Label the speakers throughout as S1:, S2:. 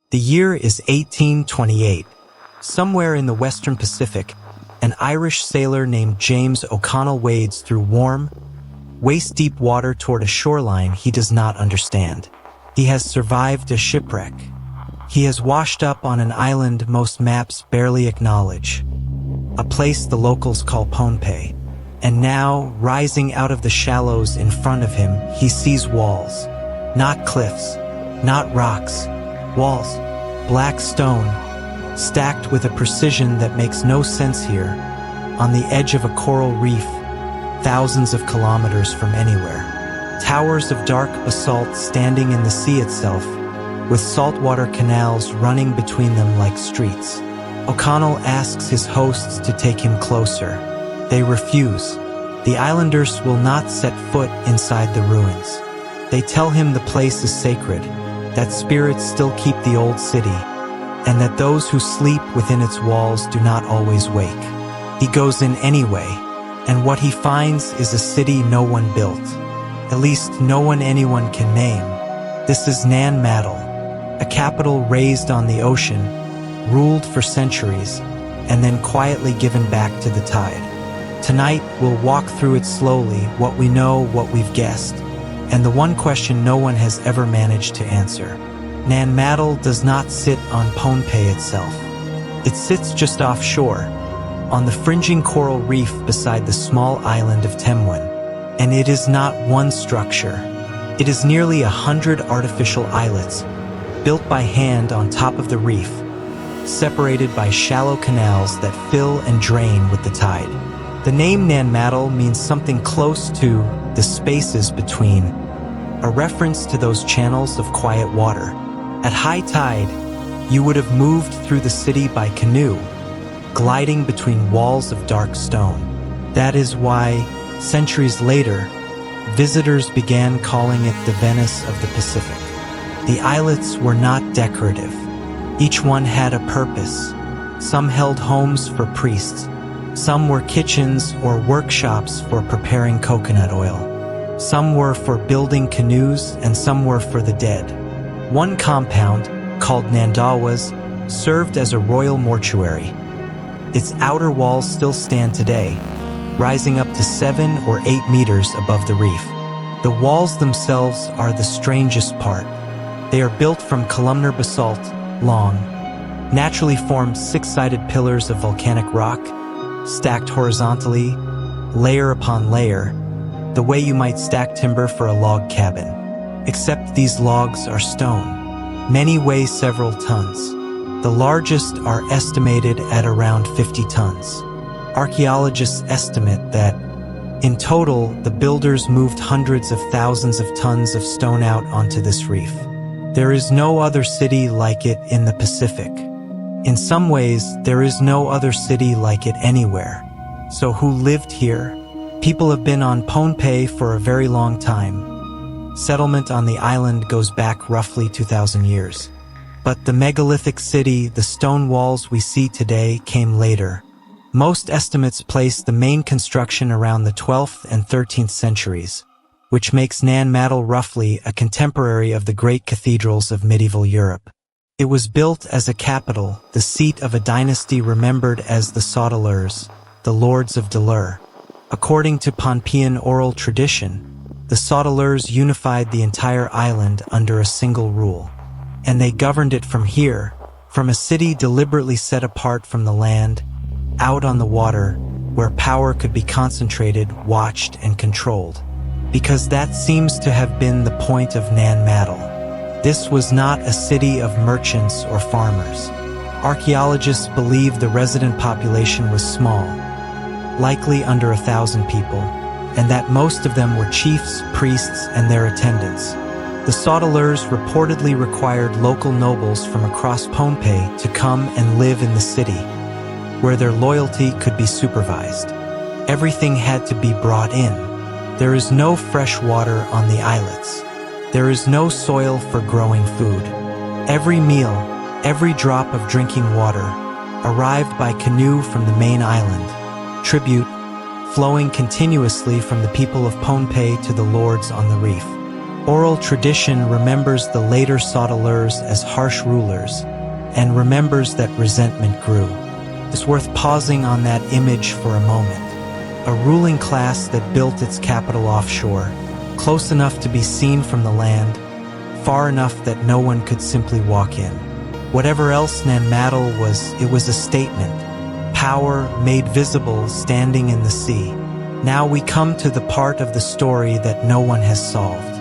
S1: The year is 1828. Somewhere in the Western Pacific, an Irish sailor named James O'Connell wades through warm, waist-deep water toward a shoreline he does not understand. He has survived a shipwreck. He has washed up on an island most maps barely acknowledge, a place the locals call Pohnpei. And now, rising out of the shallows in front of him, he sees walls. Not cliffs, not rocks. Walls, black stone, stacked with a precision that makes no sense here, on the edge of a coral reef, thousands of kilometers from anywhere. Towers of dark basalt standing in the sea itself, with saltwater canals running between them like streets. O'Connell asks his hosts to take him closer. They refuse. The islanders will not set foot inside the ruins. They tell him the place is sacred, that spirits still keep the old city, and that those who sleep within its walls do not always wake. He goes in anyway, and what he finds is a city no one built. At least no one anyone can name. This is Nan Madol, a capital raised on the ocean, ruled for centuries, and then quietly given back to the tide. Tonight, we'll walk through it slowly, what we know, what we've guessed, and the one question no one has ever managed to answer. Nan Madol does not sit on Pohnpei itself. It sits just offshore, on the fringing coral reef beside the small island of Temwen. And it is not one structure. It is nearly 100 artificial islets, built by hand on top of the reef, separated by shallow canals that fill and drain with the tide. The name Nan Madol means something close to the spaces between, a reference to those channels of quiet water. At high tide, you would have moved through the city by canoe, gliding between walls of dark stone. That is why, centuries later, visitors began calling it the Venice of the Pacific. The islets were not decorative. Each one had a purpose. Some held homes for priests. Some were kitchens or workshops for preparing coconut oil. Some were for building canoes, and some were for the dead. One compound, called Nandawas, served as a royal mortuary. Its outer walls still stand today, rising up to 7 or 8 meters above the reef. The walls themselves are the strangest part. They are built from columnar basalt, long, naturally formed 6-sided pillars of volcanic rock, stacked horizontally, layer upon layer, the way you might stack timber for a log cabin. Except these logs are stone. Many weigh several tons. The largest are estimated at around 50 tons. Archaeologists estimate that, in total, the builders moved hundreds of thousands of tons of stone out onto this reef. There is no other city like it in the Pacific. In some ways, there is no other city like it anywhere. So who lived here? People have been on Pohnpei for a very long time. Settlement on the island goes back roughly 2,000 years. But the megalithic city, the stone walls we see today, came later. Most estimates place the main construction around the 12th and 13th centuries, which makes Nan Madol roughly a contemporary of the great cathedrals of medieval Europe. It was built as a capital, the seat of a dynasty remembered as the Saudeleurs, the Lords of Deleur. According to Pohnpeian oral tradition, the Saudeleurs unified the entire island under a single rule, and they governed it from here, from a city deliberately set apart from the land, out on the water, where power could be concentrated, watched, and controlled. Because that seems to have been the point of Nan Madol. This was not a city of merchants or farmers. Archaeologists believe the resident population was small, likely under 1,000 people, and that most of them were chiefs, priests, and their attendants. The Saudeleurs reportedly required local nobles from across Pohnpei to come and live in the city, where their loyalty could be supervised. Everything had to be brought in. There is no fresh water on the islets. There is no soil for growing food. Every meal, every drop of drinking water, arrived by canoe from the main island, tribute flowing continuously from the people of Pohnpei to the lords on the reef. Oral tradition remembers the later Saudeleurs as harsh rulers, and remembers that resentment grew. It's worth pausing on that image for a moment. A ruling class that built its capital offshore, close enough to be seen from the land, far enough that no one could simply walk in. Whatever else Nan Madol was, it was a statement. Power made visible standing in the sea. Now we come to the part of the story that no one has solved.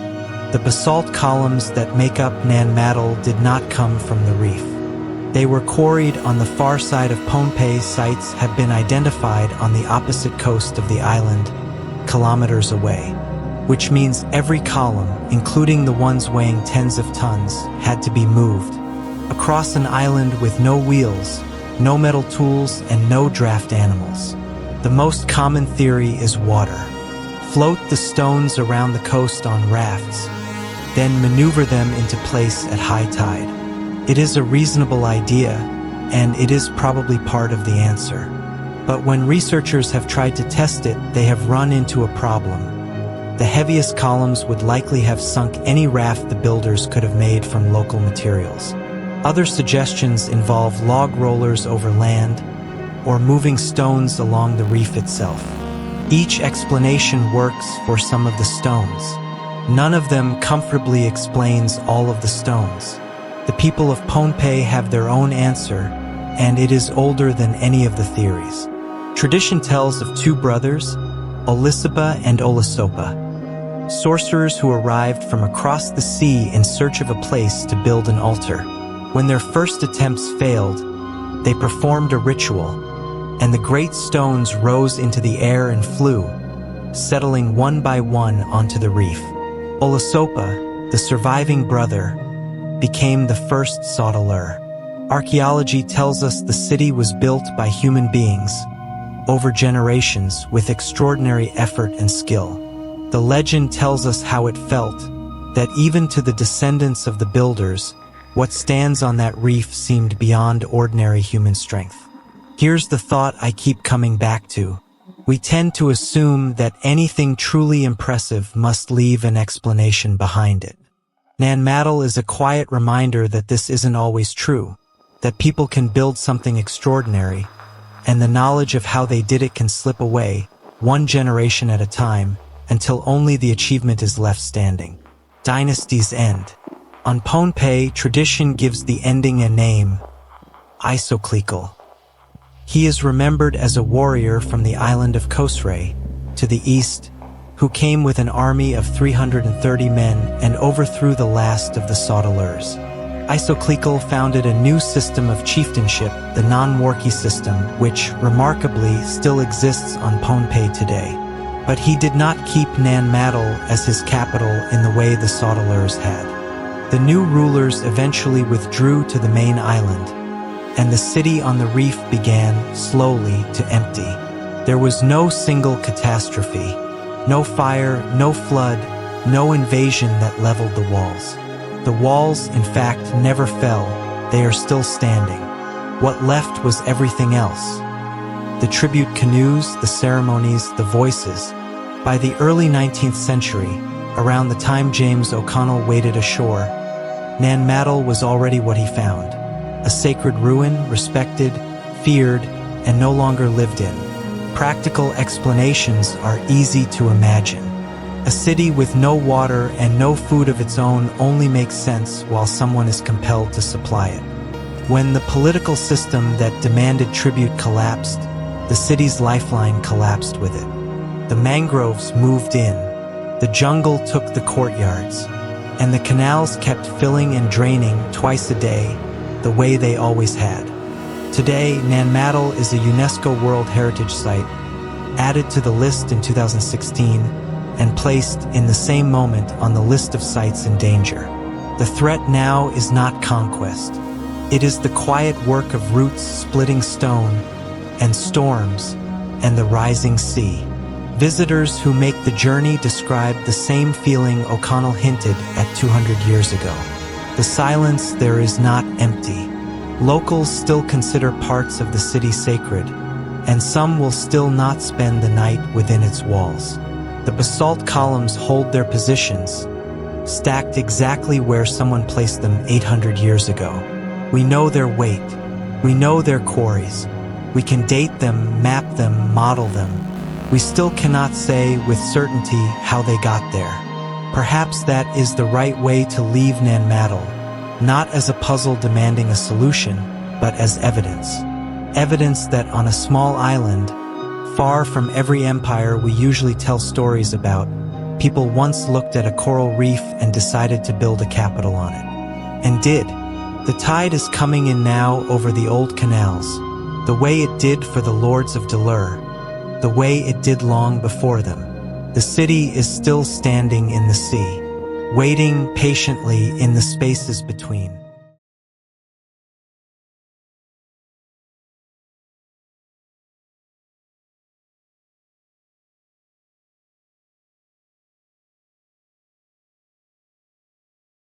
S1: The basalt columns that make up Nan Madol did not come from the reef. They were quarried on the far side of Pohnpei. Sites have been identified on the opposite coast of the island, kilometers away, which means every column, including the ones weighing tens of tons, had to be moved. Across an island with no wheels, no metal tools, and no draft animals. The most common theory is water. Float the stones around the coast on rafts, then maneuver them into place at high tide. It is a reasonable idea, and it is probably part of the answer. But when researchers have tried to test it, they have run into a problem. The heaviest columns would likely have sunk any raft the builders could have made from local materials. Other suggestions involve log rollers over land, or moving stones along the reef itself. Each explanation works for some of the stones. None of them comfortably explains all of the stones. The people of Pohnpei have their own answer, and it is older than any of the theories. Tradition tells of two brothers, Olisiba and Olasopa, sorcerers who arrived from across the sea in search of a place to build an altar. When their first attempts failed, they performed a ritual, and the great stones rose into the air and flew, settling one by one onto the reef. Olasopa, the surviving brother, became the first Saudeleur. Archaeology tells us the city was built by human beings, over generations, with extraordinary effort and skill. The legend tells us how it felt, that even to the descendants of the builders, what stands on that reef seemed beyond ordinary human strength. Here's the thought I keep coming back to. We tend to assume that anything truly impressive must leave an explanation behind it. Nan Madol is a quiet reminder that this isn't always true, that people can build something extraordinary, and the knowledge of how they did it can slip away, one generation at a time, until only the achievement is left standing. Dynasties end. On Pohnpei, tradition gives the ending a name, Isoclecal. He is remembered as a warrior from the island of Kosrae, to the east, who came with an army of 330 men and overthrew the last of the Saudeleurs. Isoclecal founded a new system of chieftainship, the non-Warki system, which, remarkably, still exists on Pohnpei today. But he did not keep Nan Madol as his capital in the way the Saudeleurs had. The new rulers eventually withdrew to the main island, and the city on the reef began, slowly, to empty. There was no single catastrophe, no fire, no flood, no invasion that leveled the walls. The walls, in fact, never fell. They are still standing. What left was everything else. The tribute canoes, the ceremonies, the voices. By the early 19th century, around the time James O'Connell waded ashore, Nan Madol was already what he found. A sacred ruin, respected, feared, and no longer lived in. Practical explanations are easy to imagine. A city with no water and no food of its own only makes sense while someone is compelled to supply it. When the political system that demanded tribute collapsed, the city's lifeline collapsed with it. The mangroves moved in, the jungle took the courtyards, and the canals kept filling and draining twice a day, the way they always had. Today, Nan Madol is a UNESCO World Heritage Site, added to the list in 2016, and placed in the same moment on the list of sites in danger. The threat now is not conquest. It is the quiet work of roots splitting stone, and storms, and the rising sea. Visitors who make the journey describe the same feeling O'Connell hinted at 200 years ago. The silence there is not empty. Locals still consider parts of the city sacred, and some will still not spend the night within its walls. The basalt columns hold their positions, stacked exactly where someone placed them 800 years ago. We know their weight. We know their quarries. We can date them, map them, model them. We still cannot say with certainty how they got there. Perhaps that is the right way to leave Nan Madol, not as a puzzle demanding a solution, but as evidence. Evidence that on a small island, far from every empire we usually tell stories about, people once looked at a coral reef and decided to build a capital on it. And did. The tide is coming in now over the old canals, the way it did for the Lords of Deleur, the way it did long before them. The city is still standing in the sea, waiting patiently in the spaces between.